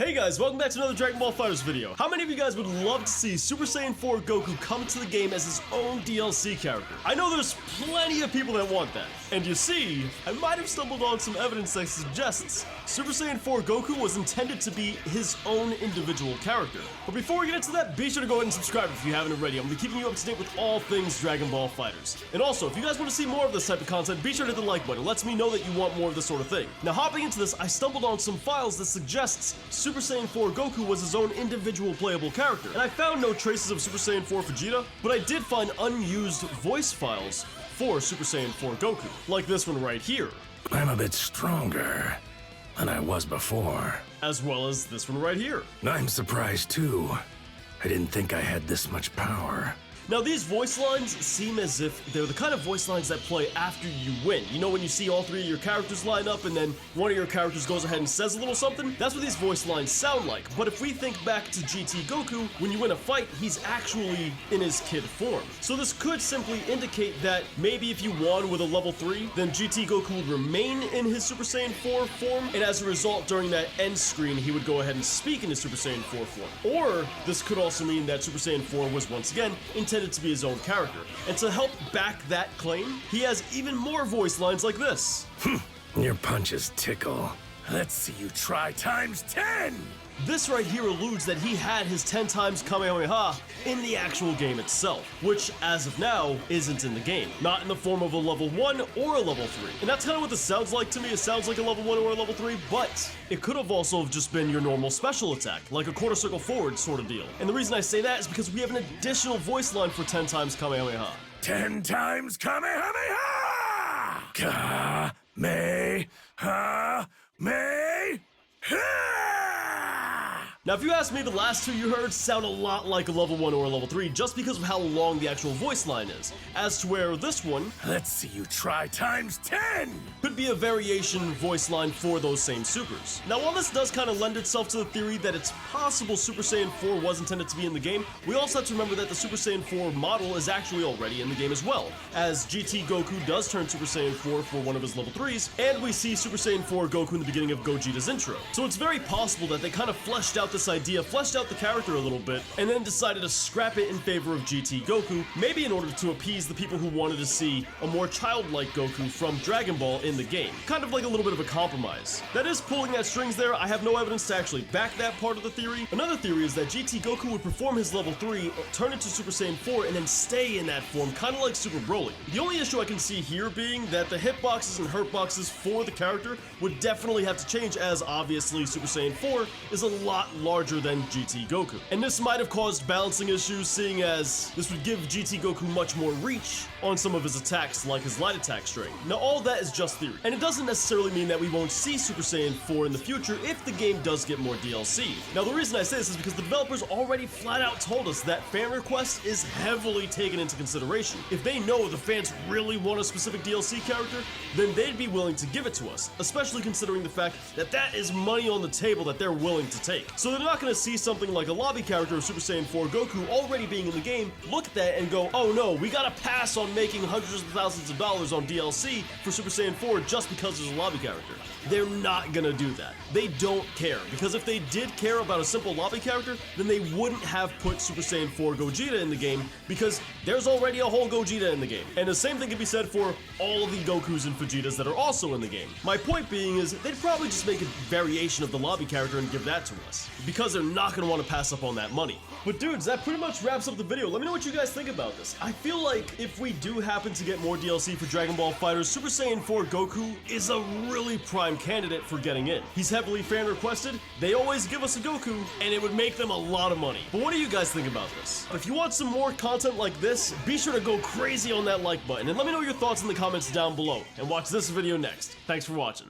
Hey guys, welcome back to another Dragonball FighterZ video. How many of you guys would love to see Super Saiyan 4 Goku come to the game as his own DLC character? I know there's plenty of people that want that. And you see, I might have stumbled on some evidence that suggests Super Saiyan 4 Goku was intended to be his own individual character. But before we get into that, be sure to go ahead and subscribe if you haven't already. I'm going to be keeping you up to date with all things Dragon Ball FighterZ. And also, if you guys want to see more of this type of content, be sure to hit the like button. It lets me know that you want more of this sort of thing. Now, hopping into this, I stumbled on some files that suggests Super Saiyan 4 Goku was his own individual playable character. And I found no traces of Super Saiyan 4 Vegeta, but I did find unused voice files for Super Saiyan 4 Goku, like this one right here. I'm a bit stronger than I was before. As well as this one right here. I'm surprised too. I didn't think I had this much power. Now these voice lines seem as if they're the kind of voice lines that play after you win. You know when you see all three of your characters line up and then one of your characters goes ahead and says a little something? That's what these voice lines sound like. But if we think back to GT Goku, when you win a fight, he's actually in his kid form. So this could simply indicate that maybe if you won with a level 3, then GT Goku would remain in his Super Saiyan 4 form, and as a result, during that end screen, he would go ahead and speak in his Super Saiyan 4 form. Or this could also mean that Super Saiyan 4 was once again intended to be his own character. And to help back that claim, he has even more voice lines like this. Your punches tickle. Let's see you try times 10! This right here alludes that he had his 10 times Kamehameha in the actual game itself, which as of now isn't in the game, not in the form of a level 1 or a level 3. And that's kind of what this sounds like to me. It sounds like a level 1 or a level 3, but it could have also just been your normal special attack, like a quarter circle forward sort of deal. And the reason I say that is because we have an additional voice line for 10 times Kamehameha. 10 times Kamehameha! Kamehameha! Now, if you ask me, the last two you heard sound a lot like a level 1 or a level 3 just because of how long the actual voice line is, as to where this one, let's see you try times 10, could be a variation voice line for those same supers. Now, while this does kind of lend itself to the theory that it's possible Super Saiyan 4 was intended to be in the game, we also have to remember that the Super Saiyan 4 model is actually already in the game as well, as GT Goku does turn Super Saiyan 4 for one of his level 3s, and we see Super Saiyan 4 Goku in the beginning of Gogeta's intro. So it's very possible that they kind of fleshed out this idea, fleshed out the character a little bit, and then decided to scrap it in favor of GT Goku, maybe in order to appease the people who wanted to see a more childlike Goku from Dragon Ball in the game. Kind of like a little bit of a compromise. That is pulling at strings there. I have no evidence to actually back that part of the theory. Another theory is that GT Goku would perform his level 3, turn into Super Saiyan 4, and then stay in that form, kind of like Super Broly. The only issue I can see here being that the hitboxes and hurtboxes for the character would definitely have to change, as obviously Super Saiyan 4 is a lot larger than GT Goku. And this might have caused balancing issues, seeing as this would give GT Goku much more reach on some of his attacks, like his light attack string. Now, all that is just theory, and it doesn't necessarily mean that we won't see Super Saiyan 4 in the future if the game does get more DLC. Now, the reason I say this is because the developers already flat out told us that fan request is heavily taken into consideration. If they know the fans really want a specific DLC character, then they'd be willing to give it to us, especially considering the fact that that is money on the table that they're willing to take. So they're not going to see something like a lobby character of Super Saiyan 4 Goku already being in the game, look at that and go, oh no, we gotta pass on making hundreds of thousands of dollars on DLC for Super Saiyan 4 just because there's a lobby character. They're not gonna do that. They don't care, because if they did care about a simple lobby character, then they wouldn't have put Super Saiyan 4 Gogeta in the game, because there's already a whole Gogeta in the game. And the same thing can be said for all of the Gokus and Vegetas that are also in the game. My point being is, they'd probably just make a variation of the lobby character and give that to us, because they're not gonna want to pass up on that money. But dudes, that pretty much wraps up the video. Let me know what you guys think about this. I feel like if we do happen to get more DLC for Dragon Ball FighterZ, Super Saiyan 4 Goku is a really prime candidate for getting in. He's heavily fan requested, they always give us a Goku, and it would make them a lot of money. But what do you guys think about this? If you want some more content like this, be sure to go crazy on that like button, and let me know your thoughts in the comments down below, and watch this video next. Thanks for watching.